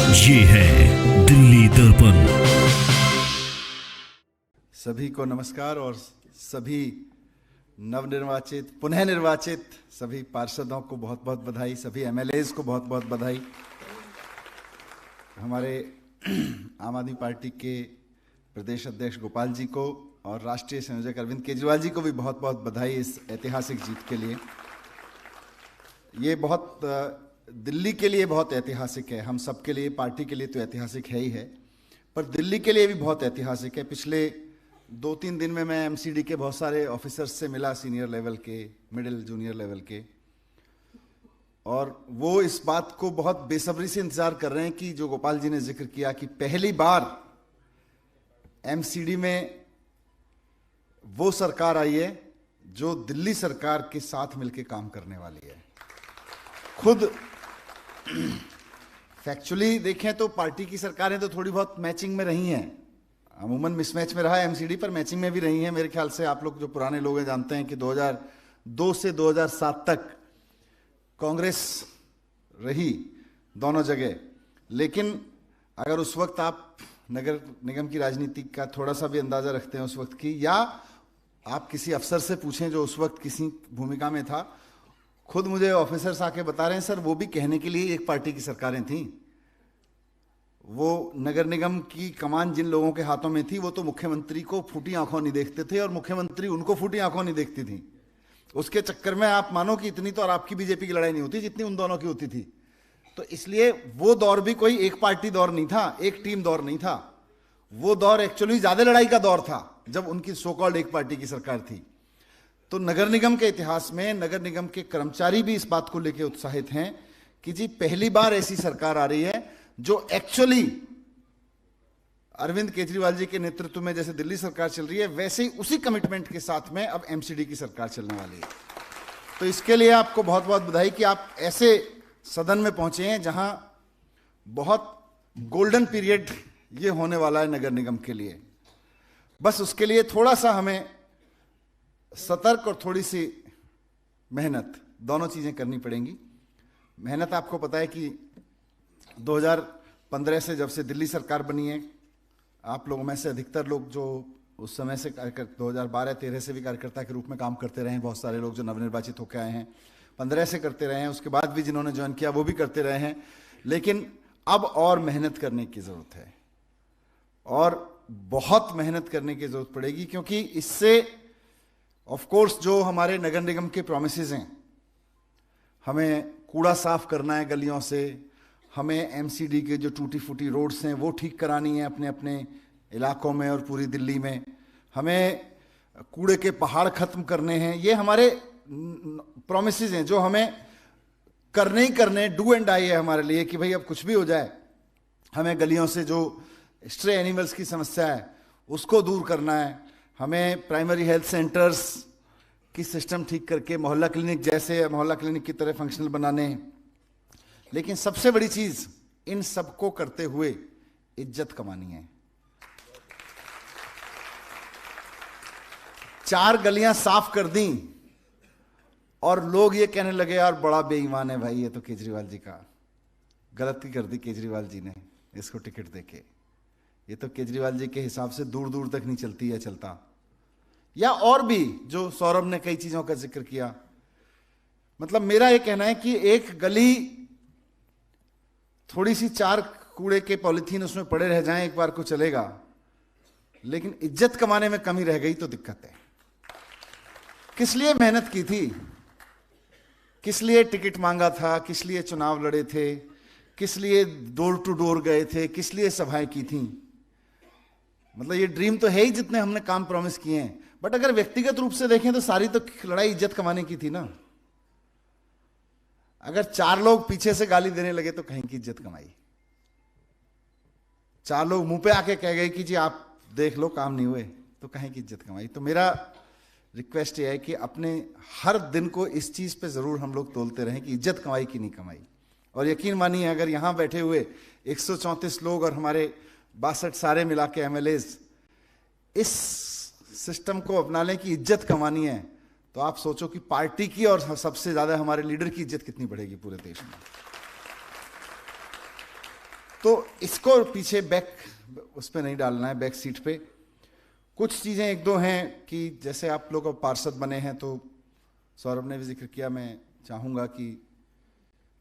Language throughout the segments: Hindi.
ये है दिल्ली दर्पण। सभी को नमस्कार और सभी नवनिर्वाचित पुनः निर्वाचित सभी पार्षदों को बहुत बहुत बधाई, सभी एमएलएज को बहुत बहुत बधाई। हमारे आम आदमी पार्टी के प्रदेश अध्यक्ष गोपाल जी को और राष्ट्रीय संयोजक अरविंद केजरीवाल जी को भी बहुत बहुत बधाई इस ऐतिहासिक जीत के लिए। ये बहुत दिल्ली के लिए बहुत ऐतिहासिक है, हम सबके लिए, पार्टी के लिए तो ऐतिहासिक है ही है, पर दिल्ली के लिए भी बहुत ऐतिहासिक है। पिछले 2-3 दिन में मैं एमसीडी के बहुत सारे ऑफिसर्स से मिला, सीनियर लेवल के, मिडिल जूनियर लेवल के, और वो इस बात को बहुत बेसब्री से इंतजार कर रहे हैं कि जो गोपाल जी ने जिक्र किया कि पहली बार एमसीडी में वो सरकार आई है जो दिल्ली सरकार के साथ मिलकर काम करने वाली है। खुद फैक्चुअली देखें तो पार्टी की सरकारें तो थोड़ी बहुत मैचिंग में रही हैं, अमूमन मिसमैच में रहा है एमसीडी, पर मैचिंग में भी रही हैं। मेरे ख्याल से आप लोग जो पुराने लोग हैं जानते हैं कि 2002 से 2007 तक कांग्रेस रही दोनों जगह। लेकिन अगर उस वक्त आप नगर निगम की राजनीति का थोड़ा सा भी अंदाजा रखते हैं उस वक्त की, या आप किसी अफसर से पूछें जो उस वक्त किसी भूमिका में था, खुद मुझे ऑफिसर्स आके बता रहे हैं सर वो भी कहने के लिए एक पार्टी की सरकारें थीं। वो नगर निगम की कमान जिन लोगों के हाथों में थी वो तो मुख्यमंत्री को फूटी आंखों नहीं देखते थे और मुख्यमंत्री उनको फूटी आंखों नहीं देखती थी। उसके चक्कर में आप मानो कि इतनी तो और आपकी बीजेपी की लड़ाई नहीं होती जितनी उन दोनों की होती थी। तो इसलिए वो दौर भी कोई एक पार्टी दौर नहीं था, एक टीम दौर नहीं था। वो दौर एक्चुअली ज्यादा लड़ाई का दौर था जब उनकी सो कॉल्ड एक पार्टी की सरकार थी। तो नगर निगम के इतिहास में नगर निगम के कर्मचारी भी इस बात को लेकर उत्साहित हैं कि जी पहली बार ऐसी सरकार आ रही है जो एक्चुअली अरविंद केजरीवाल जी के नेतृत्व में जैसे दिल्ली सरकार चल रही है वैसे ही उसी कमिटमेंट के साथ में अब एमसीडी की सरकार चलने वाली है। तो इसके लिए आपको बहुत बहुत बधाई कि आप ऐसे सदन में पहुंचे हैं जहां बहुत गोल्डन पीरियड ये होने वाला है नगर निगम के लिए। बस उसके लिए थोड़ा सा हमें सतर्क और थोड़ी सी मेहनत, दोनों चीजें करनी पड़ेंगी। मेहनत आपको पता है कि 2015 से जब से दिल्ली सरकार बनी है, आप लोगों में से अधिकतर लोग जो उस समय से 2012-13 से भी कार्यकर्ता के रूप में काम करते रहे हैं, बहुत सारे लोग जो नवनिर्वाचित होकर आए हैं 15 से करते रहे हैं, उसके बाद भी जिन्होंने ज्वाइन किया वो भी करते रहे हैं। लेकिन अब और मेहनत करने की जरूरत है और बहुत मेहनत करने की जरूरत पड़ेगी, क्योंकि इससे ऑफ कोर्स जो हमारे नगर निगम के प्रॉमिसेस हैं, हमें कूड़ा साफ करना है गलियों से, हमें एमसीडी के जो टूटी फूटी रोड्स हैं वो ठीक करानी है अपने अपने इलाकों में और पूरी दिल्ली में, हमें कूड़े के पहाड़ खत्म करने हैं। ये हमारे प्रॉमिसेस हैं जो हमें करने ही करने, डू एंड डाई है हमारे लिए कि भाई अब कुछ भी हो जाए हमें गलियों से जो स्ट्रे एनिमल्स की समस्या है उसको दूर करना है, हमें प्राइमरी हेल्थ सेंटर्स की सिस्टम ठीक करके मोहल्ला क्लिनिक जैसे मोहल्ला क्लिनिक की तरह फंक्शनल बनाने हैं। लेकिन सबसे बड़ी चीज इन सबको करते हुए इज्जत कमानी है। 4 गलियां साफ कर दी और लोग ये कहने लगे यार बड़ा बेईमान है भाई, ये तो केजरीवाल जी का गलती कर दी केजरीवाल जी ने इसको टिकट देके, ये तो केजरीवाल जी के हिसाब से दूर दूर तक नहीं चलती है चलता। या और भी जो सौरभ ने कई चीजों का जिक्र किया। मतलब मेरा यह कहना है कि एक गली थोड़ी सी 4 कूड़े के पॉलिथीन उसमें पड़े रह जाएं एक बार को चलेगा, लेकिन इज्जत कमाने में कमी रह गई तो दिक्कत है। किस लिए मेहनत की थी, किस लिए टिकट मांगा था, किस लिए चुनाव लड़े थे, किस लिए डोर टू डोर गए थे, किस लिए सभाएं की थी। मतलब ये ड्रीम तो है ही जितने हमने काम प्रॉमिस किए हैं, बट अगर व्यक्तिगत रूप से देखें तो सारी तो लड़ाई इज्जत कमाने की थी ना। अगर 4 लोग पीछे से गाली देने लगे तो कहीं की इज्जत कमाई, 4 लोग मुंह पे आके कह गए कि जी आप देख लो काम नहीं हुए तो कहीं की इज्जत कमाई। तो मेरा रिक्वेस्ट ये है कि अपने हर दिन को इस चीज पे जरूर हम लोग तोलते रहें कि इज्जत कमाई कि नहीं कमाई। और यकीन मानिए अगर यहां बैठे हुए 134 लोग और हमारे 62 सारे मिला के एमएलएज इस सिस्टम को अपना लें कि इज्जत कमानी है, तो आप सोचो कि पार्टी की और सबसे ज्यादा हमारे लीडर की इज्जत कितनी बढ़ेगी पूरे देश में। तो इसको पीछे बैक उस पर नहीं डालना है, बैक सीट पे। कुछ चीज़ें एक दो हैं कि जैसे आप लोग अब पार्षद बने हैं तो सौरभ ने भी जिक्र किया, मैं चाहूँगा कि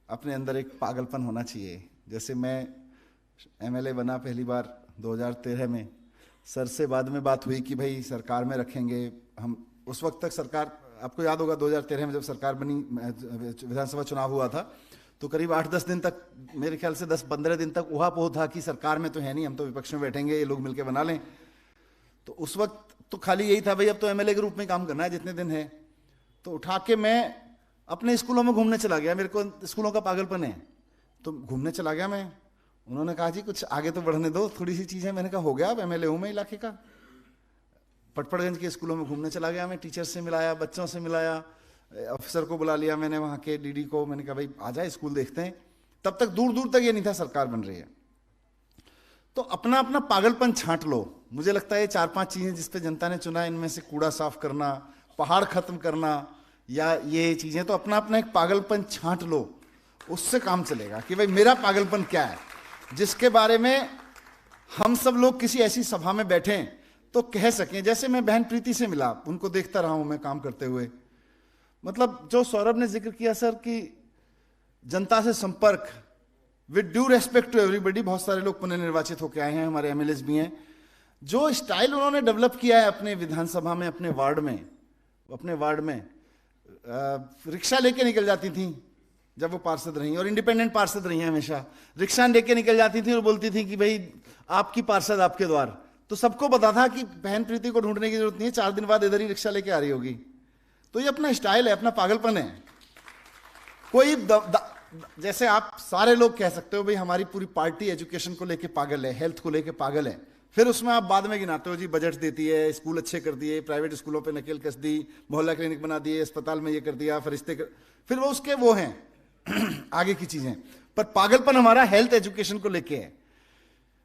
अपने अंदर एक पागलपन होना चाहिए। जैसे मैं एमएलए बना पहली बार 2013 में, सर से बाद में बात हुई कि भाई सरकार में रखेंगे हम। उस वक्त तक सरकार, आपको याद होगा 2013 में जब सरकार बनी, विधानसभा चुनाव हुआ था, तो करीब 8-10 दिन तक, मेरे ख्याल से 10-15 दिन तक उहापोह था कि सरकार में तो है नहीं, हम तो विपक्ष में बैठेंगे, ये लोग मिलकर बना लें। तो उस वक्त तो खाली यही था भाई अब तो एमएलए के रूप में काम करना है जितने दिन है। तो उठा के मैं अपने स्कूलों में घूमने चला गया, मेरे को स्कूलों का पागलपन है तो घूमने चला गया मैं। उन्होंने कहा जी कुछ आगे तो बढ़ने दो, थोड़ी सी चीज़ें। मैंने कहा हो गया, अब एमएलए हूँ मैं इलाके का। पटपड़गंज के स्कूलों में घूमने चला गया मैं, टीचर से मिलाया, बच्चों से मिलाया, अफसर को बुला लिया मैंने, वहाँ के डीडी को। मैंने कहा भाई आ जाए स्कूल देखते हैं। तब तक दूर दूर तक ये नहीं था सरकार बन रही है। तो अपना अपना पागलपन छांट लो। मुझे लगता है 4-5 चीज़ें जिस पे जनता ने चुना, इनमें से कूड़ा साफ करना, पहाड़ खत्म करना, या ये चीज़ें, तो अपना अपना एक पागलपन छांट लो, उससे काम चलेगा कि भाई मेरा पागलपन क्या है, जिसके बारे में हम सब लोग किसी ऐसी सभा में बैठें तो कह सकें। जैसे मैं बहन प्रीति से मिला, उनको देखता रहा हूं मैं काम करते हुए। मतलब जो सौरभ ने जिक्र किया सर कि जनता से संपर्क, with due respect to everybody, बहुत सारे लोग पुनर्निर्वाचित होकर आए हैं, हमारे एमएलएस भी हैं। जो स्टाइल उन्होंने डेवलप किया है अपने विधानसभा में, अपने वार्ड में रिक्शा लेके निकल जाती थी जब वो पार्षद रही, और इंडिपेंडेंट पार्षद रही हैं हमेशा। रिक्शा लेके निकल जाती थी और बोलती थी कि भाई आपकी पार्षद आपके द्वार। तो सबको पता था कि बहन प्रीति को ढूंढने की जरूरत नहीं है, 4 दिन बाद इधर ही रिक्शा लेके आ रही होगी। तो ये अपना स्टाइल है, अपना पागलपन है। कोई जैसे आप सारे लोग कह सकते हो भाई हमारी पूरी पार्टी एजुकेशन को लेके पागल है, हेल्थ को लेके पागल है, फिर उसमें आप बाद में गिनाते हो जी बजट देती है, स्कूल अच्छे कर दिए, प्राइवेट स्कूलों पे नकेल कस दी, मोहल्ला क्लिनिक बना दिए, अस्पताल में ये कर दिया, फरिश्ते कर, फिर वो उसके वो हैं आगे की चीजें। पर पागलपन हमारा हेल्थ एजुकेशन को लेके है।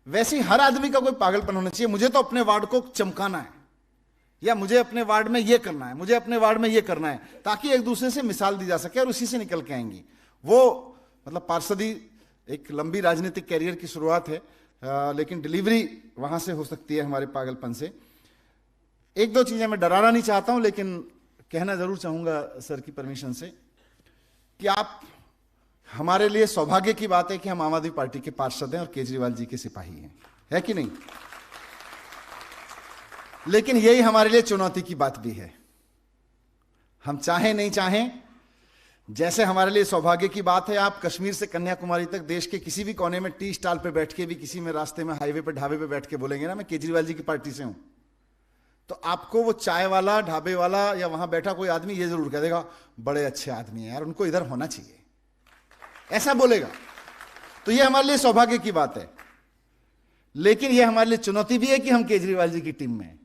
वैसे ही हर आदमी का कोई पागलपन होना चाहिए। मुझे तो अपने वार्ड को चमकाना है, या मुझे अपने वार्ड में ये करना है, मुझे अपने वार्ड में ये करना है, ताकि एक दूसरे से मिसाल दी जा सके और उसी से निकल के आएंगी वो। मतलब पार्षदी एक लंबी राजनीतिक कैरियर की शुरुआत है, लेकिन डिलीवरी वहां से हो सकती है हमारे पागलपन से। एक दो चीजें मैं डराना नहीं चाहता हूं, लेकिन कहना जरूर चाहूंगा सर की परमिशन से कि आप, हमारे लिए सौभाग्य की बात है कि हम आम आदमी पार्टी के पार्षद हैं और केजरीवाल जी के सिपाही हैं, है कि नहीं? लेकिन यही हमारे लिए चुनौती की बात भी है। हम चाहें नहीं चाहें, जैसे हमारे लिए सौभाग्य की बात है, आप कश्मीर से कन्याकुमारी तक देश के किसी भी कोने में टी स्टॉल पे बैठ के भी, किसी में रास्ते में, हाईवे पे, ढाबे पे बैठ के बोलेंगे ना मैं केजरीवाल जी की पार्टी से हूं, तो आपको वो चाय वाला, ढाबे वाला या वहां बैठा कोई आदमी ये जरूर कह देगा बड़े अच्छे आदमी है यार, उनको इधर होना चाहिए, ऐसा बोलेगा। तो ये हमारे लिए सौभाग्य की बात है। लेकिन ये हमारे लिए चुनौती भी है कि हम केजरीवाल जी की टीम में हैं।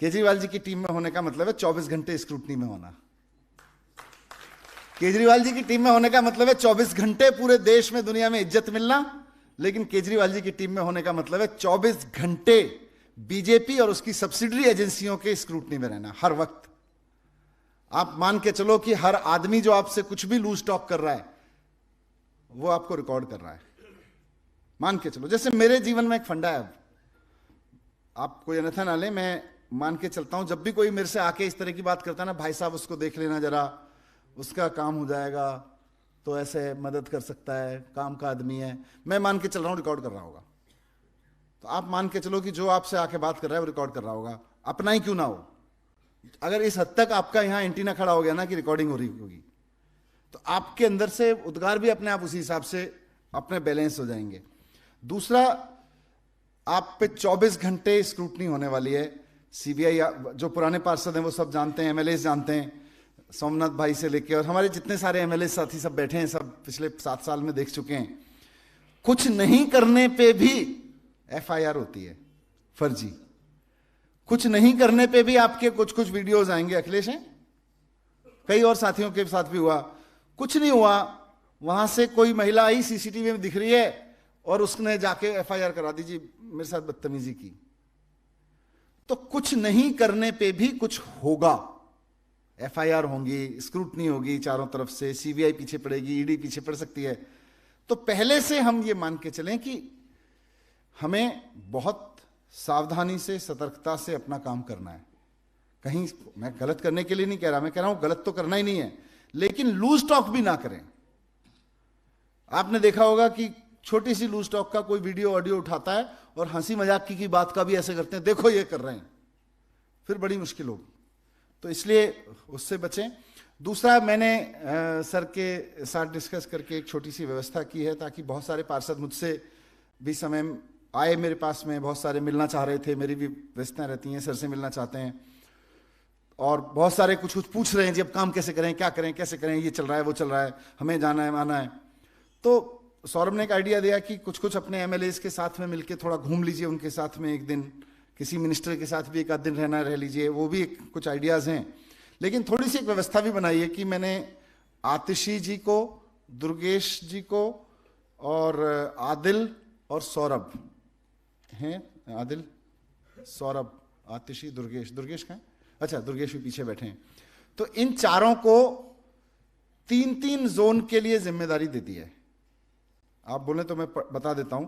केजरीवाल जी की टीम में होने का मतलब है 24 घंटे स्क्रूटनी में होना। केजरीवाल जी की टीम में होने का मतलब है 24 घंटे पूरे देश में, दुनिया में इज्जत मिलना। लेकिन केजरीवाल जी की टीम में होने का मतलब है 24 घंटे बीजेपी और उसकी सब्सिडरी एजेंसियों के स्क्रूटनी में रहना हर वक्त। आप मान के चलो कि हर आदमी जो आपसे कुछ भी लूज टॉक कर रहा है वो आपको रिकॉर्ड कर रहा है। मान के चलो, जैसे मेरे जीवन में एक फंडा है, आप कोई अन्यथा ना ले, मैं मान के चलता हूं जब भी कोई मेरे से आके इस तरह की बात करता है ना, भाई साहब उसको देख लेना जरा, उसका काम हो जाएगा, तो ऐसे मदद कर सकता है, काम का आदमी है, मैं मान के चल रहा हूं रिकॉर्ड कर रहा होगा। तो आप मान के चलो कि जो आपसे आके बात कर रहा है वो रिकॉर्ड कर रहा होगा, अपना ही क्यों ना हो। अगर इस हद तक आपका यहां एंटीना खड़ा हो गया ना कि रिकॉर्डिंग हो रही होगी, तो आपके अंदर से उद्गार भी अपने आप उसी हिसाब से अपने बैलेंस हो जाएंगे। दूसरा, आप पे 24 घंटे स्क्रूटनी होने वाली है। सीबीआई, जो पुराने पार्षद हैं वो सब जानते हैं, एमएलए जानते हैं, सोमनाथ भाई से लेके और हमारे जितने सारे एमएलए साथी सब बैठे हैं, सब पिछले 7 साल में देख चुके हैं। कुछ नहीं करने पे भी एफआईआर होती है फर्जी, कुछ नहीं करने पे भी आपके कुछ कुछ वीडियोस आएंगे। अखिलेश हैं, कई और साथियों के साथ भी हुआ, कुछ नहीं हुआ, वहां से कोई महिला आई, सीसीटीवी में दिख रही है और उसने जाके एफआईआर करा दी, जी मेरे साथ बदतमीजी की। तो कुछ नहीं करने पे भी कुछ होगा, एफआईआर होंगी, स्क्रूटनी होगी चारों तरफ से, सीबीआई पीछे पड़ेगी, ईडी पीछे पड़ सकती है। तो पहले से हम ये मान के चलें कि हमें बहुत सावधानी से, सतर्कता से अपना काम करना है। कहीं मैं गलत करने के लिए नहीं कह रहा, मैं कह रहा हूं गलत तो करना ही नहीं है, लेकिन लूज टॉक भी ना करें। आपने देखा होगा कि छोटी सी लूज टॉक का कोई वीडियो ऑडियो उठाता है और हंसी मजाक की बात का भी ऐसे करते हैं, देखो ये कर रहे हैं, फिर बड़ी मुश्किल होगी। तो इसलिए उससे बचें। दूसरा, मैंने सर के साथ डिस्कस करके एक छोटी सी व्यवस्था की है, ताकि बहुत सारे पार्षद मुझसे भी समय आए मेरे पास में, बहुत सारे मिलना चाह रहे थे, मेरी भी व्यवस्थाएं रहती हैं, सर से मिलना चाहते हैं, और बहुत सारे कुछ कुछ पूछ रहे हैं जी अब काम कैसे करें, क्या करें, कैसे करें, ये चल रहा है, वो चल रहा है, हमें जाना है, आना है। तो सौरभ ने एक आइडिया दिया कि कुछ कुछ अपने एमएलएज के साथ में मिलके थोड़ा घूम लीजिए, उनके साथ में एक दिन, किसी मिनिस्टर के साथ भी एक आध दिन रहना रह लीजिए, वो भी कुछ आइडियाज़ हैं। लेकिन थोड़ी सी एक व्यवस्था भी बनाई है कि मैंने आतिशी जी को, दुर्गेश जी को, और आदिल और सौरभ हैं, आदिल, सौरभ, आतिशी, दुर्गेश, दुर्गेश कहाँ है? अच्छा, दुर्गेश भी पीछे बैठे हैं। तो इन चारों को 3-3 जोन के लिए जिम्मेदारी दे दी है। आप बोले तो मैं बता देता हूं।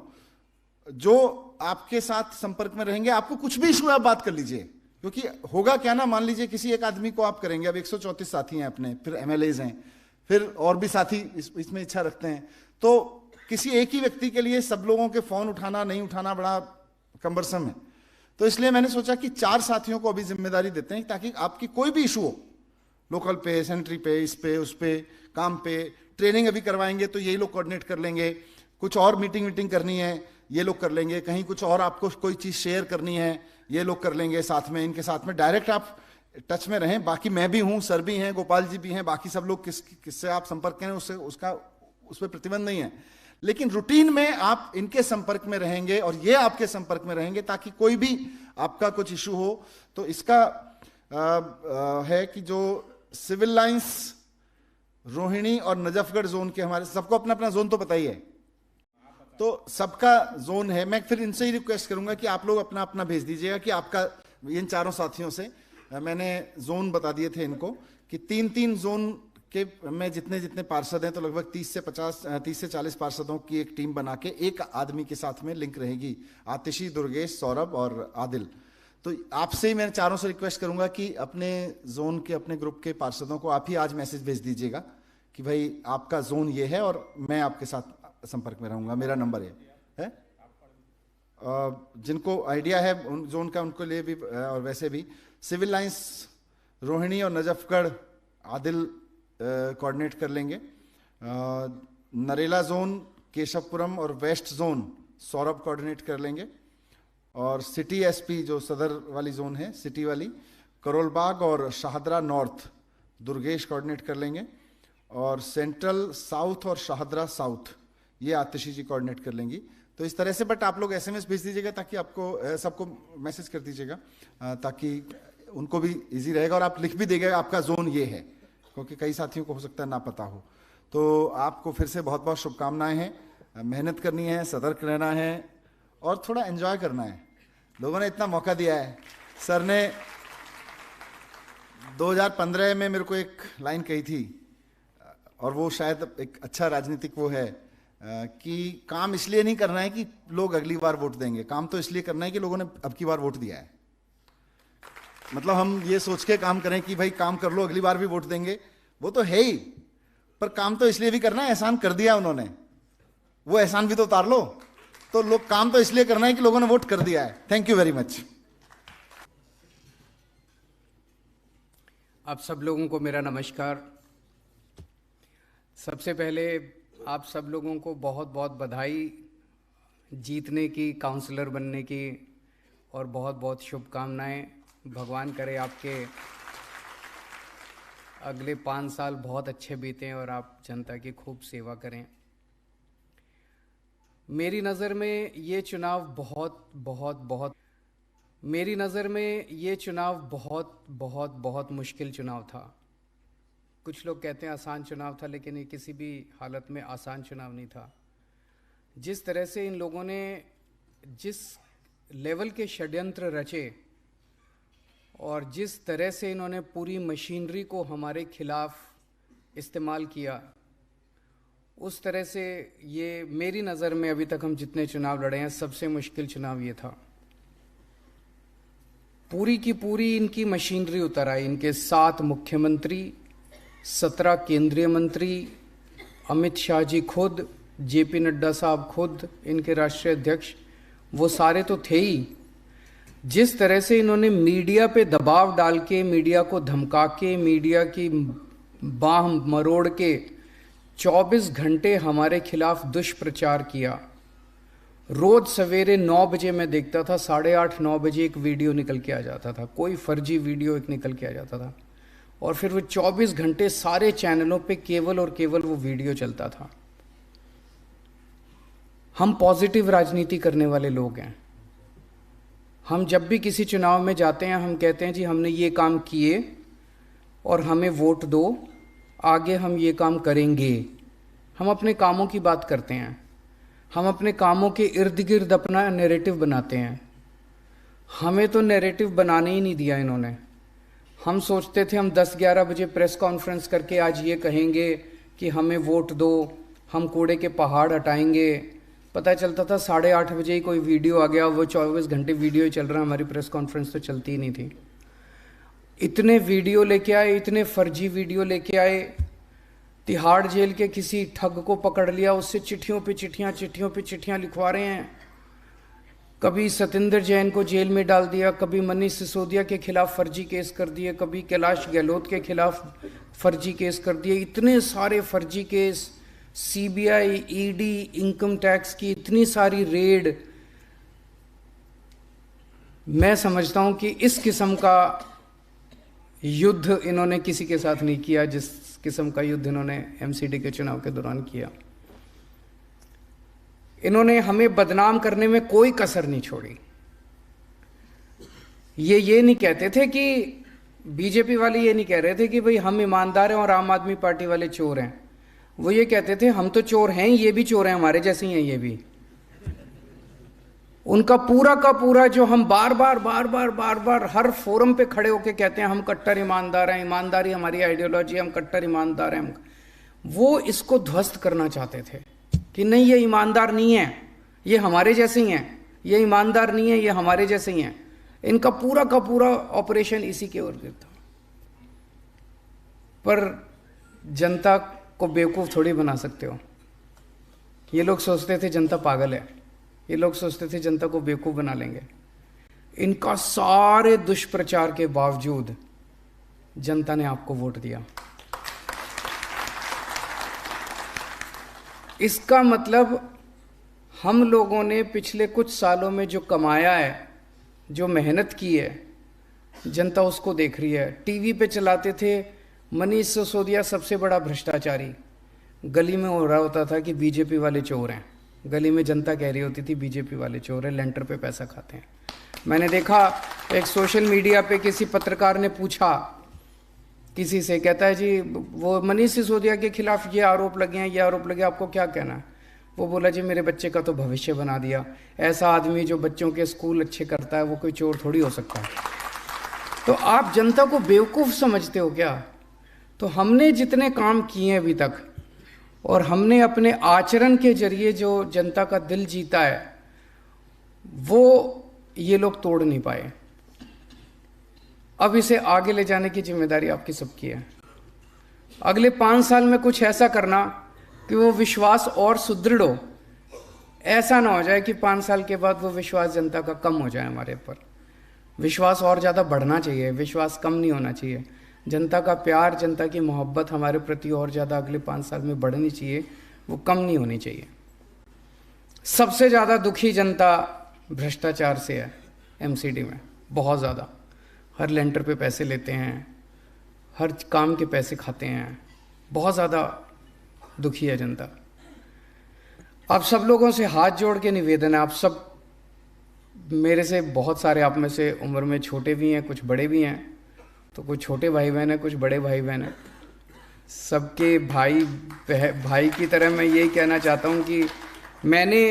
जो आपके साथ संपर्क में रहेंगे, आपको कुछ भी इशू है आप बात कर लीजिए, क्योंकि होगा क्या ना, मान लीजिए किसी एक आदमी को आप करेंगे, अब 134 साथी हैं अपने, फिर एमएलएज हैं, फिर और भी साथी इसमें इच्छा रखते हैं, तो किसी एक ही व्यक्ति के लिए सब लोगों के फोन उठाना नहीं उठाना बड़ा कम्बरसम है। तो इसलिए मैंने सोचा कि 4 साथियों को अभी जिम्मेदारी देते हैं, ताकि आपकी कोई भी इशू हो, लोकल पे, सेंट्री पे, इस पे, उस पे, काम पे, ट्रेनिंग अभी करवाएंगे तो यही लोग कोऑर्डिनेट कर लेंगे, कुछ और मीटिंग करनी है ये लोग कर लेंगे, कहीं कुछ और आपको कोई चीज़ शेयर करनी है ये लोग कर लेंगे साथ में, इनके साथ में डायरेक्ट आप टच में रहें। बाकी मैं भी हूँ, सर भी हैं, गोपाल जी भी हैं, बाकी सब लोग किससे आप संपर्क करें उससे उस पर प्रतिबंध नहीं है, लेकिन रूटीन में आप इनके संपर्क में रहेंगे और ये आपके संपर्क में रहेंगे, ताकि कोई भी आपका कुछ इशू हो। तो इसका है कि जो सिविल लाइंस, रोहिणी और नजफगढ़ जोन के, हमारे सबको अपना अपना जोन तो पता ही है, तो सबका जोन है। मैं फिर इनसे ही रिक्वेस्ट करूंगा कि आप लोग अपना अपना भेज दीजिएगा कि आपका, इन चारों साथियों से मैंने जोन बता दिए थे इनको कि 3-3 जोन के में जितने जितने पार्षद हैं, तो लगभग 30 से 40 पार्षदों की एक टीम बना के एक आदमी के साथ में लिंक रहेगी, आतिशी, दुर्गेश, सौरभ और आदिल। तो आपसे ही मैं चारों से रिक्वेस्ट करूंगा कि अपने जोन के, अपने ग्रुप के पार्षदों को आप ही आज मैसेज भेज दीजिएगा कि भाई आपका जोन ये है और मैं आपके साथ संपर्क में रहूंगा, मेरा नंबर ये है। जिनको आइडिया है उन जोन का, उनको लिए भी, और वैसे भी सिविल लाइंस, रोहिणी और नजफगढ़ आदिल कोऑर्डिनेट कर लेंगे, नरेला जोन, केशवपुरम और वेस्ट जोन सौरभ कोऑर्डिनेट कर लेंगे, और सिटी एसपी जो सदर वाली जोन है, सिटी वाली, करोलबाग और शाहदरा नॉर्थ दुर्गेश कोऑर्डिनेट कर लेंगे, और सेंट्रल साउथ और शाहदरा साउथ ये आतिशी जी कोऑर्डिनेट कर लेंगी। तो इस तरह से, बट आप लोग एसएमएस भेज दीजिएगा, ताकि आपको सबको मैसेज कर दीजिएगा, ताकि उनको भी इजी रहेगा, और आप लिख भी देंगे आपका जोन ये है, क्योंकि कई साथियों को हो सकता है ना पता हो। तो आपको फिर से बहुत बहुत शुभकामनाएं हैं। मेहनत करनी है, सतर्क रहना है और थोड़ा एंजॉय करना है। लोगों ने इतना मौका दिया है। सर ने 2015 में मेरे को एक लाइन कही थी, और वो शायद एक अच्छा राजनीतिक वो है, कि काम इसलिए नहीं करना है कि लोग अगली बार वोट देंगे, काम तो इसलिए करना है कि लोगों ने अब की बार वोट दिया है। मतलब हम ये सोच के काम करें कि भाई काम कर लो, अगली बार भी वोट देंगे, वो तो है ही, पर काम तो इसलिए भी करना है, एहसान कर दिया उन्होंने, वो एहसान भी तो उतार लो। तो लोग काम तो इसलिए करना है कि लोगों ने वोट कर दिया है। Thank you very much. आप सब लोगों को मेरा नमस्कार। सबसे पहले आप सब लोगों को बहुत बहुत बधाई जीतने की, काउंसलर बनने की, और बहुत बहुत शुभकामनाएं। भगवान करे आपके अगले 5 साल बहुत अच्छे बीतें और आप जनता की खूब सेवा करें। मेरी नज़र में ये चुनाव बहुत मुश्किल चुनाव था। कुछ लोग कहते हैं आसान चुनाव था, लेकिन ये किसी भी हालत में आसान चुनाव नहीं था। जिस तरह से इन लोगों ने जिस लेवल के षड्यंत्र रचे और जिस तरह से इन्होंने पूरी मशीनरी को हमारे खिलाफ इस्तेमाल किया, उस तरह से ये मेरी नज़र में अभी तक हम जितने चुनाव लड़े हैं सबसे मुश्किल चुनाव ये था। पूरी की पूरी इनकी मशीनरी उतर आई, इनके 7 मुख्यमंत्री, 17 केंद्रीय मंत्री, अमित शाह जी खुद, जेपी नड्डा साहब खुद, इनके राष्ट्रीय अध्यक्ष, वो सारे तो थे ही। जिस तरह से इन्होंने मीडिया पे दबाव डाल के, मीडिया को धमका के, मीडिया की बाह मरोड़ के 24 घंटे हमारे खिलाफ दुष्प्रचार किया। रोज सवेरे 9 बजे मैं देखता था, 8:30-9 बजे एक वीडियो निकल के आ जाता था, कोई फर्जी वीडियो एक निकल के आ जाता था, और फिर वो 24 घंटे सारे चैनलों पे केवल और केवल वो वीडियो चलता था। हम पॉजिटिव राजनीति करने वाले लोग हैं। हम जब भी किसी चुनाव में जाते हैं हम कहते हैं जी हमने ये काम किए और हमें वोट दो, आगे हम ये काम करेंगे। हम अपने कामों की बात करते हैं, हम अपने कामों के इर्द गिर्द अपना नैरेटिव बनाते हैं। हमें तो नैरेटिव बनाने ही नहीं दिया इन्होंने। हम सोचते थे हम 10-11 बजे प्रेस कॉन्फ्रेंस करके आज ये कहेंगे कि हमें वोट दो, हम कूड़े के पहाड़ हटाएंगे। पता चलता था 8:30 बजे ही कोई वीडियो आ गया, वो 24 घंटे वीडियो ही चल रहा, हमारी प्रेस कॉन्फ्रेंस तो चलती ही नहीं थी। इतने वीडियो लेके आए, इतने फर्जी वीडियो लेके आए। तिहाड़ जेल के किसी ठग को पकड़ लिया, उससे चिट्ठियों पे चिट्ठियां लिखवा रहे हैं। कभी सत्येंद्र जैन को जेल में डाल दिया, कभी मनीष सिसोदिया के खिलाफ फर्जी केस कर दिए, कभी कैलाश गहलोत के खिलाफ फर्जी केस कर दिए। इतने सारे फर्जी case, CBI, ED, income tax की इतनी सारी रेड। मैं समझता हूं कि इस किस्म का युद्ध इन्होंने किसी के साथ नहीं किया जिस किस्म का युद्ध इन्होंने एमसीडी के चुनाव के दौरान किया। इन्होंने हमें बदनाम करने में कोई कसर नहीं छोड़ी। ये नहीं कहते थे कि बीजेपी वाले ये नहीं कह रहे थे कि भाई हम ईमानदार हैं और आम आदमी पार्टी वाले चोर हैं। वो ये कहते थे हम तो चोर हैं, ये भी चोर हैं, हमारे जैसे ही हैं ये भी। उनका पूरा का पूरा जो हम बार बार हर फोरम पे खड़े होके कहते हैं हम कट्टर ईमानदार हैं, ईमानदारी हमारी आइडियोलॉजी है, हम कट्टर ईमानदार हैं, वो इसको ध्वस्त करना चाहते थे कि नहीं ये ईमानदार नहीं है, ये हमारे जैसे ही हैं, ये ईमानदार नहीं है, ये हमारे जैसे ही हैं। इनका पूरा का पूरा ऑपरेशन इसी के ओर था। पर जनता को बेवकूफ़ थोड़ी बना सकते हो। ये लोग सोचते थे जनता पागल है, ये लोग सोचते थे जनता को बेवकूफ़ बना लेंगे। इनका सारे दुष्प्रचार के बावजूद जनता ने आपको वोट दिया। इसका मतलब हम लोगों ने पिछले कुछ सालों में जो कमाया है, जो मेहनत की है, जनता उसको देख रही है। टीवी पे चलाते थे मनीष सिसोदिया सबसे बड़ा भ्रष्टाचारी, गली में हो रहा होता था कि बीजेपी वाले चोर हैं, गली में जनता कह रही होती थी बीजेपी वाले चोर हैं, लेंटर पे पैसा खाते हैं। मैंने देखा एक सोशल मीडिया पे किसी पत्रकार ने पूछा किसी से, कहता है जी वो मनीष सिसोदिया के खिलाफ ये आरोप लगे हैं, ये आरोप लगे, आपको क्या कहना है? वो बोला जी मेरे बच्चे का तो भविष्य बना दिया। ऐसा आदमी जो बच्चों के स्कूल अच्छे करता है वो कोई चोर थोड़ी हो सकता है। तो आप जनता को बेवकूफ़ समझते हो क्या? तो हमने जितने काम किए हैं अभी तक और हमने अपने आचरण के जरिए जो जनता का दिल जीता है वो ये लोग तोड़ नहीं पाए। अब इसे आगे ले जाने की जिम्मेदारी आपकी सबकी है। अगले 5 साल में कुछ ऐसा करना कि वो विश्वास और सुदृढ़ हो। ऐसा ना हो जाए कि 5 साल के बाद वो विश्वास जनता का कम हो जाए हमारे ऊपर। विश्वास और ज़्यादा बढ़ना चाहिए, विश्वास कम नहीं होना चाहिए। जनता का प्यार, जनता की मोहब्बत हमारे प्रति और ज़्यादा अगले 5 साल में बढ़नी चाहिए, वो कम नहीं होनी चाहिए। सबसे ज़्यादा दुखी जनता भ्रष्टाचार से है एमसीडी में, बहुत ज़्यादा। हर लेंटर पे पैसे लेते हैं, हर काम के पैसे खाते हैं, बहुत ज़्यादा दुखी है जनता। आप सब लोगों से हाथ जोड़ के निवेदन है, आप सब मेरे से बहुत सारे आप में से उम्र में छोटे भी हैं, कुछ बड़े भी हैं, तो कुछ छोटे भाई बहन हैं, कुछ बड़े भाई बहन हैं। सबके भाई की तरह मैं यही कहना चाहता हूँ कि मैंने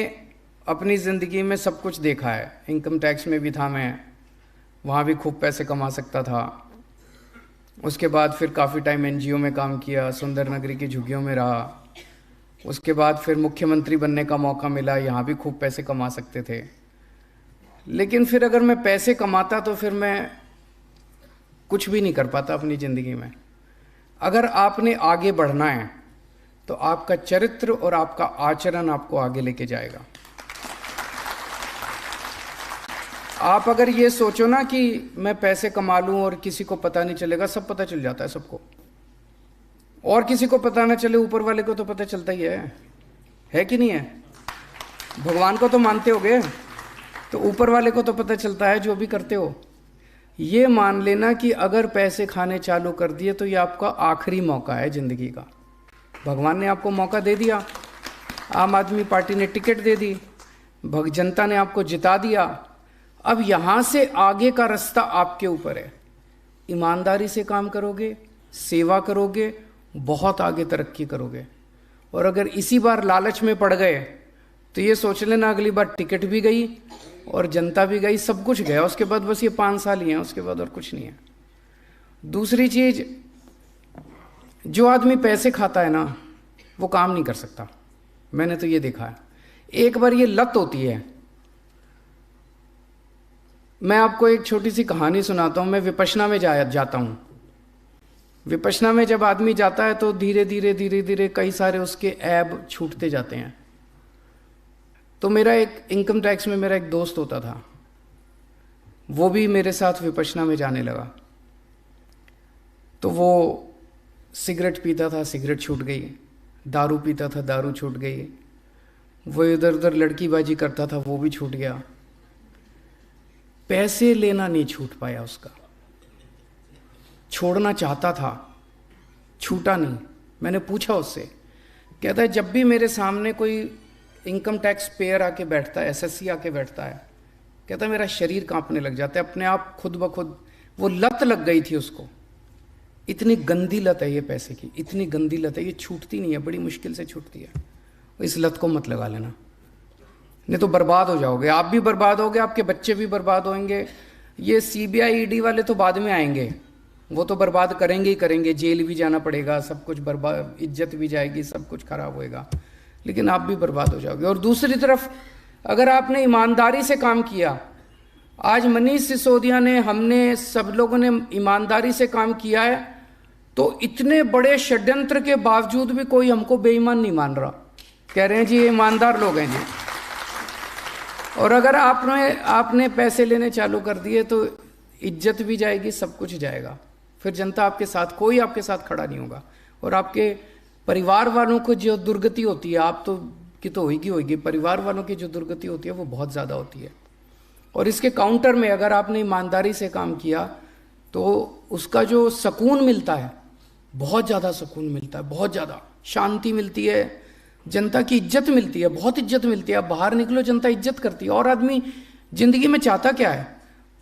अपनी ज़िंदगी में सब कुछ देखा है। इनकम टैक्स में भी था मैं, वहाँ भी खूब पैसे कमा सकता था। उसके बाद फिर काफ़ी टाइम एनजीओ में काम किया, सुंदर नगरी की झुग्गियों में रहा, उसके बाद फिर मुख्यमंत्री बनने का मौका मिला, यहाँ भी खूब पैसे कमा सकते थे। लेकिन फिर अगर मैं पैसे कमाता तो फिर मैं कुछ भी नहीं कर पाता अपनी ज़िंदगी में। अगर आपने आगे बढ़ना है तो आपका चरित्र और आपका आचरण आपको आगे लेके जाएगा। आप अगर ये सोचो ना कि मैं पैसे कमा लूं और किसी को पता नहीं चलेगा, सब पता चल जाता है सबको, और किसी को पता ना चले, ऊपर वाले को तो पता चलता ही है कि नहीं है? भगवान को तो मानते होगे, तो ऊपर वाले को तो पता चलता है जो भी करते हो। ये मान लेना कि अगर पैसे खाने चालू कर दिए तो ये आपका आखिरी मौका है ज़िंदगी का। भगवान ने आपको मौका दे दिया, आम आदमी पार्टी ने टिकट दे दी, जनता ने आपको जिता दिया। अब यहाँ से आगे का रास्ता आपके ऊपर है। ईमानदारी से काम करोगे, सेवा करोगे, बहुत आगे तरक्की करोगे। और अगर इसी बार लालच में पड़ गए तो ये सोच लेना अगली बार टिकट भी गई और जनता भी गई, सब कुछ गया। उसके बाद बस ये 5 साल ही हैं, उसके बाद और कुछ नहीं है। दूसरी चीज, जो आदमी पैसे खाता है ना वो काम नहीं कर सकता। मैंने तो ये देखा है। एक बार ये लत होती है। मैं आपको एक छोटी सी कहानी सुनाता हूँ। मैं विपश्यना में जाता हूँ। विपश्यना में जब आदमी जाता है तो धीरे धीरे कई सारे उसके ऐब छूटते जाते हैं। तो मेरा एक इनकम टैक्स में मेरा एक दोस्त होता था, वो भी मेरे साथ विपश्यना में जाने लगा। तो वो सिगरेट पीता था, सिगरेट छूट गई। दारू पीता था, दारू छूट गई। वो इधर उधर लड़कीबाजी करता था, वो भी छूट गया। पैसे लेना नहीं छूट पाया उसका। छोड़ना चाहता था, छूटा नहीं। मैंने पूछा उससे, कहता है जब भी मेरे सामने कोई इनकम टैक्स पेयर आके बैठता है, एसएससी आके बैठता है, कहता है मेरा शरीर कांपने लग जाता है अपने आप, खुद ब खुद। वो लत लग गई थी उसको। इतनी गंदी लत है ये पैसे की, इतनी गंदी लत है, ये छूटती नहीं है, बड़ी मुश्किल से छूटती है। इस लत को मत लगा लेना, नहीं तो बर्बाद हो जाओगे। आप भी बर्बाद होगे, आपके बच्चे भी बर्बाद होंगे। ये सीबीआई ईडी वाले तो बाद में आएंगे, वो तो बर्बाद करेंगे ही करेंगे, जेल भी जाना पड़ेगा, सब कुछ बर्बाद, इज्जत भी जाएगी, सब कुछ खराब होएगा, लेकिन आप भी बर्बाद हो जाओगे। और दूसरी तरफ अगर आपने ईमानदारी से काम किया, आज मनीष सिसोदिया ने, हमने, सब लोगों ने ईमानदारी से काम किया है, तो इतने बड़े षड्यंत्र के बावजूद भी कोई हमको बेईमान नहीं मान रहा। कह रहे हैं जी ये ईमानदार लोग हैं जी। और अगर आपने पैसे लेने चालू कर दिए तो इज्जत भी जाएगी, सब कुछ जाएगा। फिर जनता आपके साथ, कोई आपके साथ खड़ा नहीं होगा। और आपके परिवार वालों को जो दुर्गति होती है, आप तो की तो होगी, परिवार वालों की जो दुर्गति होती है वो बहुत ज़्यादा होती है। और इसके काउंटर में अगर आपने ईमानदारी से काम किया तो उसका जो सुकून मिलता है, बहुत ज़्यादा सुकून मिलता है, बहुत ज़्यादा शांति मिलती है, जनता की इज्जत मिलती है, बहुत इज्जत मिलती है। आप बाहर निकलो, जनता इज्जत करती है। और आदमी ज़िंदगी में चाहता क्या है?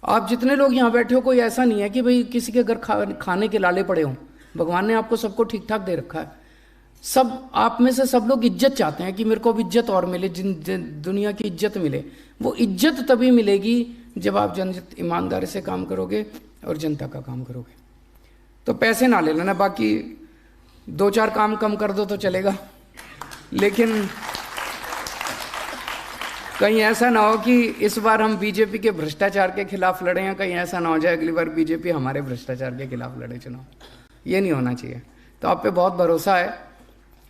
आप जितने लोग यहाँ बैठे हो, कोई ऐसा नहीं है कि भाई किसी के घर खाने के लाले पड़े हों। भगवान ने आपको सबको ठीक ठाक दे रखा है। सब, आप में से सब लोग इज्जत चाहते हैं कि मेरे को अब इज्जत और मिले, दुनिया की इज्जत मिले। वो इज्जत तभी मिलेगी जब आप ईमानदारी से काम करोगे और जनता का काम करोगे। तो पैसे ना ले लेना, बाकी 2-4 काम कम कर दो तो चलेगा, लेकिन कहीं ऐसा ना हो कि इस बार हम बीजेपी के भ्रष्टाचार के खिलाफ लड़े हैं, कहीं ऐसा ना हो जाए अगली बार बीजेपी हमारे भ्रष्टाचार के खिलाफ लड़े चुनाव। ये नहीं होना चाहिए। तो आप पे बहुत भरोसा है,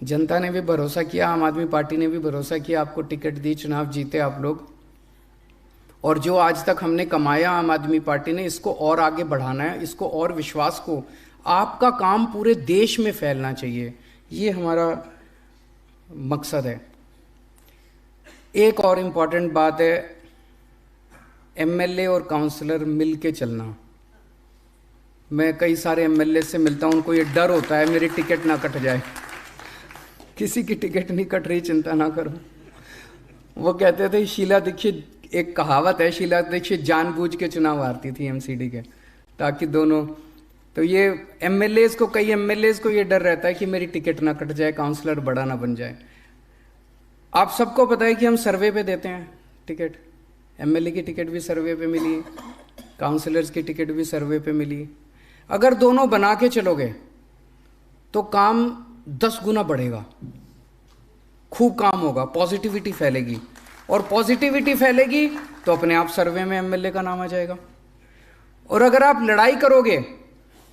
जनता ने भी भरोसा किया, आम आदमी पार्टी ने भी भरोसा किया, आपको टिकट दी, चुनाव जीते आप लोग। और जो आज तक हमने कमाया आम आदमी पार्टी ने, इसको और आगे बढ़ाना है, इसको और विश्वास को, आपका काम पूरे देश में फैलना चाहिए, ये हमारा मकसद है। एक और इम्पॉर्टेंट बात है, एमएलए और काउंसलर मिल के चलना। मैं कई सारे एमएलए से मिलता हूँ, उनको ये डर होता है मेरी टिकट ना कट जाए। किसी की टिकट नहीं कट रही, चिंता ना करो। वो कहते थे शीला दीक्षित, एक कहावत है, शीला दीक्षित जानबूझ के चुनाव हारती थी एमसीडी के, ताकि दोनों, तो ये एमएलएज को, कई एमएलएज को ये डर रहता है कि मेरी टिकट ना कट जाए, काउंसलर बड़ा ना बन जाए। आप सबको पता है कि हम सर्वे पे देते हैं टिकट। एमएलए की टिकट भी सर्वे पे मिली, काउंसलर्स की टिकट भी सर्वे पे मिली। अगर दोनों बना के चलोगे तो काम 10 गुना बढ़ेगा। खूब काम होगा, पॉजिटिविटी फैलेगी, और पॉजिटिविटी फैलेगी तो अपने आप सर्वे में एमएलए का नाम आ जाएगा। और अगर आप लड़ाई करोगे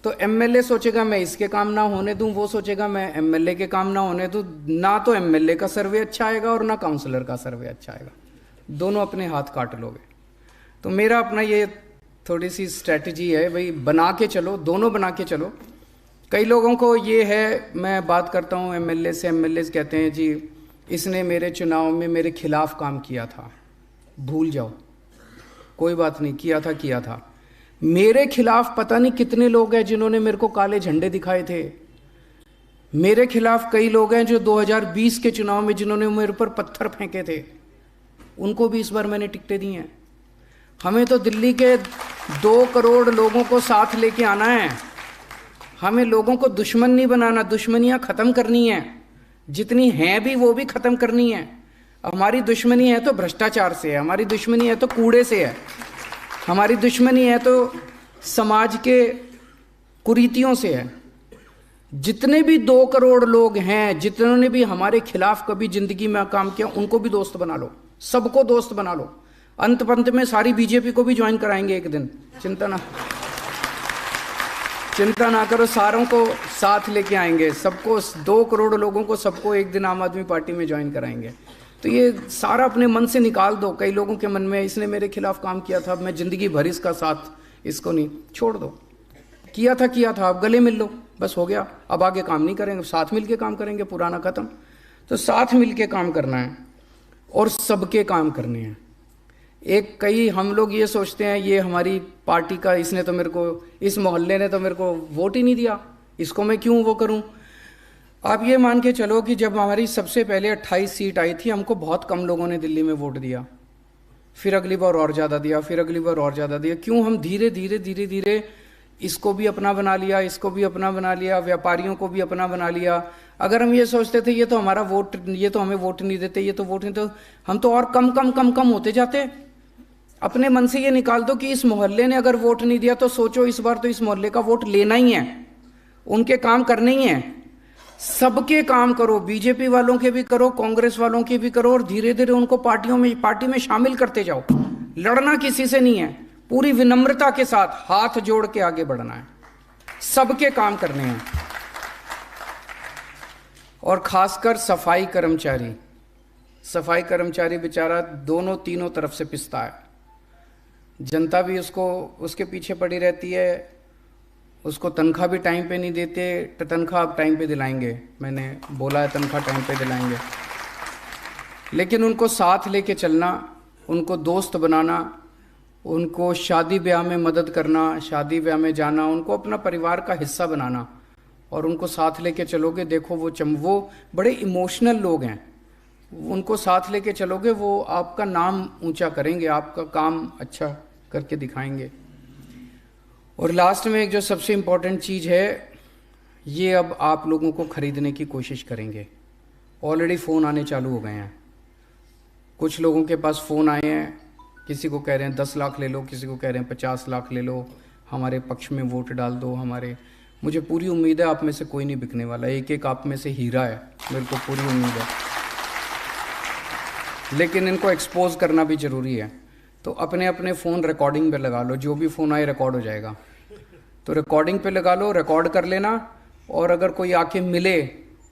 तो एमएलए सोचेगा मैं इसके काम ना होने दूं, वो सोचेगा मैं एमएलए के काम ना होने दूं, ना तो एमएलए का सर्वे अच्छा आएगा और ना काउंसलर का सर्वे अच्छा आएगा, दोनों अपने हाथ काट लोगे। तो मेरा अपना ये थोड़ी सी स्ट्रैटेजी है भाई, बना के चलो, दोनों बना के चलो। कई लोगों को ये है, मैं बात करता हूँ एमएलए से, एमएलए कहते हैं जी इसने मेरे चुनाव में मेरे खिलाफ काम किया था। भूल जाओ, कोई बात नहीं, किया था। मेरे खिलाफ पता नहीं कितने लोग हैं जिन्होंने मेरे को काले झंडे दिखाए थे। मेरे खिलाफ कई लोग हैं जो 2020 के चुनाव में जिन्होंने मेरे ऊपर पत्थर फेंके थे, उनको भी इस बार मैंने टिकटें दी हैं। हमें तो दिल्ली के 2 करोड़ लोगों को साथ लेके आना है। हमें लोगों को दुश्मन नहीं बनाना, दुश्मनियां खत्म करनी है, जितनी हैं भी वो भी खत्म करनी है। हमारी दुश्मनी है तो भ्रष्टाचार से है, हमारी दुश्मनी है तो कूड़े से है, हमारी दुश्मनी है तो समाज के कुरीतियों से है। जितने भी 2 करोड़ लोग हैं जिन्होंने भी हमारे खिलाफ कभी जिंदगी में काम किया, उनको भी दोस्त बना लो, सबको दोस्त बना लो। अंत पंत में सारी बीजेपी को भी ज्वाइन कराएंगे एक दिन, चिंता ना करो, सारों को साथ लेके आएंगे, सबको 2 करोड़ लोगों को सबको एक दिन आम आदमी पार्टी में ज्वाइन कराएंगे। तो ये सारा अपने मन से निकाल दो। कई लोगों के मन में इसने मेरे खिलाफ काम किया था, मैं जिंदगी भर इसका साथ, इसको नहीं, छोड़ दो। किया था, अब गले मिल लो, बस हो गया। अब आगे काम नहीं करेंगे, साथ मिल के काम करेंगे, पुराना खत्म। तो साथ मिल के काम करना है और सबके काम करने हैं। कई हम लोग ये सोचते हैं ये हमारी पार्टी का, इसने तो मेरे को, इस मोहल्ले ने तो मेरे को वोट ही नहीं दिया, इसको मैं क्यों वो करूं। आप ये मान के चलो कि जब हमारी सबसे पहले 28 सीट आई थी, हमको बहुत कम लोगों ने दिल्ली में वोट दिया, फिर अगली बार और ज़्यादा दिया, फिर अगली बार और ज़्यादा दिया। क्यों? हम धीरे धीरे इसको भी अपना बना लिया, इसको भी अपना बना लिया, व्यापारियों को भी अपना बना लिया। अगर हम ये सोचते थे ये तो हमारा वोट, ये तो हमें वोट नहीं देते, ये तो वोट नहीं, तो हम तो और कम होते जाते। अपने मन से ये निकाल दो कि इस मोहल्ले ने अगर वोट नहीं दिया तो सोचो इस बार तो इस मोहल्ले का वोट लेना ही है, उनके काम करने ही हैं। सबके काम करो, बीजेपी वालों के भी करो, कांग्रेस वालों के भी करो, और धीरे धीरे उनको पार्टी में शामिल करते जाओ। लड़ना किसी से नहीं है, पूरी विनम्रता के साथ हाथ जोड़ के आगे बढ़ना है, सबके काम करने हैं। और खासकर सफाई कर्मचारी बेचारा दोनों तीनों तरफ से पिसता है। जनता भी उसके पीछे पड़ी रहती है, उसको तनख्वाह भी टाइम पे नहीं देते। तनख्वाह आप टाइम पे दिलाएंगे, मैंने बोला है तनख्वाह टाइम पे दिलाएंगे, लेकिन उनको साथ लेके चलना, उनको दोस्त बनाना, उनको शादी ब्याह में मदद करना, शादी ब्याह में जाना, उनको अपना परिवार का हिस्सा बनाना, और उनको साथ लेके चलोगे, देखो वो बड़े इमोशनल लोग हैं, उनको साथ लेके चलोगे, वो आपका नाम ऊंचा करेंगे, आपका काम अच्छा करके दिखाएंगे। और लास्ट में एक जो सबसे इम्पोर्टेंट चीज़ है, ये अब आप लोगों को खरीदने की कोशिश करेंगे। ऑलरेडी फ़ोन आने चालू हो गए हैं, कुछ लोगों के पास फ़ोन आए हैं, किसी को कह रहे हैं 10 लाख ले लो, किसी को कह रहे हैं 50 लाख ले लो, हमारे पक्ष में वोट डाल दो। मुझे पूरी उम्मीद है आप में से कोई नहीं बिकने वाला, एक आप में से हीरा है, मेरे को पूरी उम्मीद है, लेकिन इनको एक्सपोज करना भी ज़रूरी है। तो अपने अपने फ़ोन रिकॉर्डिंग पे लगा लो, जो भी फ़ोन आए रिकॉर्ड हो जाएगा, तो रिकॉर्डिंग पे लगा लो, रिकॉर्ड कर लेना, और अगर कोई आके मिले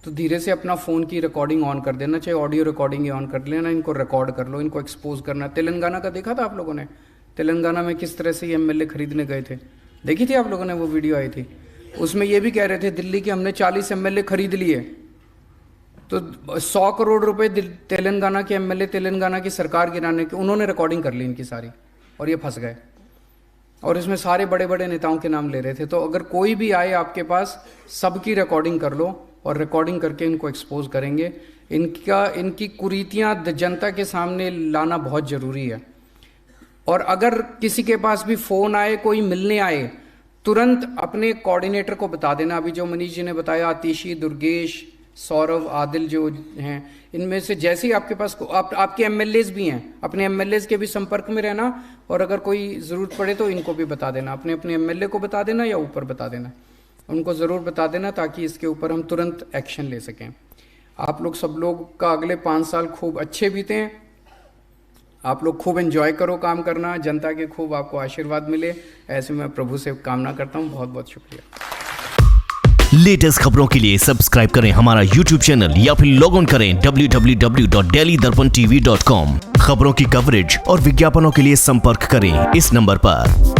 तो धीरे से अपना फ़ोन की रिकॉर्डिंग ऑन कर देना, चाहे ऑडियो रिकॉर्डिंग ही ऑन कर लेना, इनको रिकॉर्ड कर लो, इनको एक्सपोज करना। तेलंगाना का देखा था आप लोगों ने, तेलंगाना में किस तरह से ये एमएलए खरीदने गए थे, देखी थी आप लोगों ने, वो वीडियो आई थी। उसमें ये भी कह रहे थे दिल्ली के हमने 40 एमएलए खरीद लिए, तो 100 करोड़ रुपए तेलंगाना के एमएलए, तेलंगाना की सरकार गिराने के, उन्होंने रिकॉर्डिंग कर ली इनकी सारी, और ये फंस गए। और इसमें सारे बड़े बड़े नेताओं के नाम ले रहे थे। तो अगर कोई भी आए आपके पास, सबकी रिकॉर्डिंग कर लो, और रिकॉर्डिंग करके इनको एक्सपोज करेंगे। इनकी कुरीतियां जनता के सामने लाना बहुत ज़रूरी है। और अगर किसी के पास भी फ़ोन आए, कोई मिलने आए, तुरंत अपने कोऑर्डिनेटर को बता देना। अभी जो मनीष जी ने बताया, आतिशी, दुर्गेश, सौरभ, आदिल जो हैं, इनमें से जैसे ही आपके पास आपके एमएलएज भी हैं, अपने एमएलएज के भी संपर्क में रहना, और अगर कोई ज़रूरत पड़े तो इनको भी बता देना, अपने अपने एमएलए को बता देना या ऊपर बता देना, उनको ज़रूर बता देना, ताकि इसके ऊपर हम तुरंत एक्शन ले सकें। आप लोग सब लोग का अगले 5 साल खूब अच्छे बीते हैं। आप लोग खूब एंजॉय करो काम करना, जनता के खूब आपको आशीर्वाद मिले, ऐसे मैं प्रभु से कामना करता हूँ। बहुत बहुत शुक्रिया। लेटेस्ट खबरों के लिए सब्सक्राइब करें हमारा YouTube चैनल या फिर लॉग ऑन करें www.delhidarpantv.com। खबरों की कवरेज और विज्ञापनों के लिए संपर्क करें इस नंबर पर।